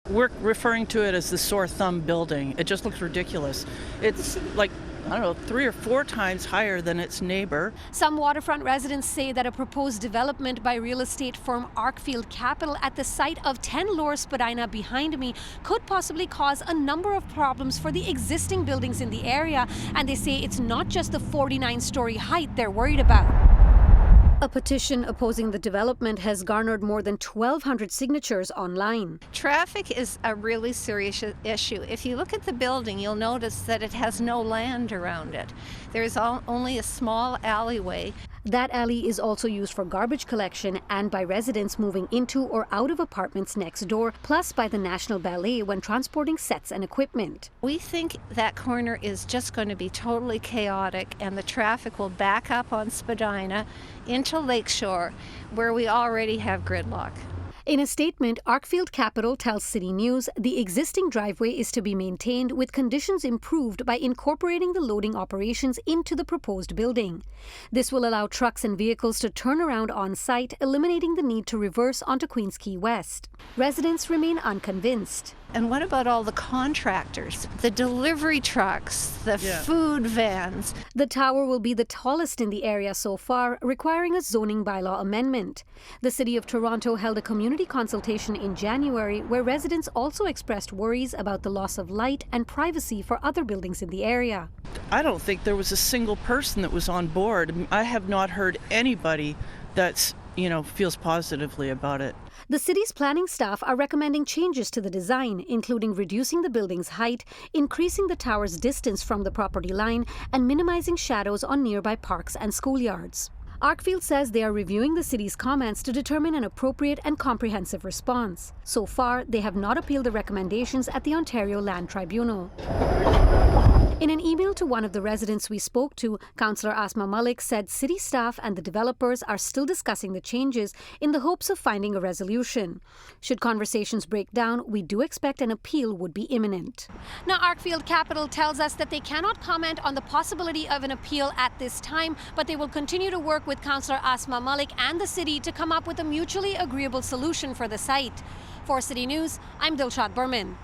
We're referring to it as the sore thumb building. It just looks ridiculous. It's like, I don't know, 3 or 4 times higher than its neighbor. Some waterfront residents say that a proposed development by real estate firm Arkfield Capital at the site of 10 Lower Spadina behind me could possibly cause a number of problems for the existing buildings in the area. And they say it's not just the 49-story height they're worried about. A petition opposing the development has garnered more than 1,200 signatures online. Traffic is a really serious issue. If you look at the building, you'll notice that it has no land around it. There's only a small alleyway. That alley is also used for garbage collection and by residents moving into or out of apartments next door, plus by the National Ballet when transporting sets and equipment. We think that corner is just going to be totally chaotic, and the traffic will back up on Spadina into Lakeshore, where we already have gridlock. In a statement, Arkfield Capital tells City News the existing driveway is to be maintained with conditions improved by incorporating the loading operations into the proposed building. This will allow trucks and vehicles to turn around on site, eliminating the need to reverse onto Queens Quay West. Residents remain unconvinced. And what about all the contractors, the delivery trucks, the food vans? The tower will be the tallest in the area so far, requiring a zoning bylaw amendment. The City of Toronto held a community consultation in January where residents also expressed worries about the loss of light and privacy for other buildings in the area. I don't think there was a single person that was on board. I have not heard anybody that's, feels positively about it. The city's planning staff are recommending changes to the design, including reducing the building's height, increasing the tower's distance from the property line, and minimizing shadows on nearby parks and schoolyards. Arkfield says they are reviewing the city's comments to determine an appropriate and comprehensive response. So far, they have not appealed the recommendations at the Ontario Land Tribunal. In an email to one of the residents we spoke to, Councillor Asma Malik said city staff and the developers are still discussing the changes in the hopes of finding a resolution. Should conversations break down, we do expect an appeal would be imminent. Now, Arkfield Capital tells us that they cannot comment on the possibility of an appeal at this time, but they will continue to work with Councillor Asma Malik and the city to come up with a mutually agreeable solution for the site. For City News, I'm Dilshad Burman.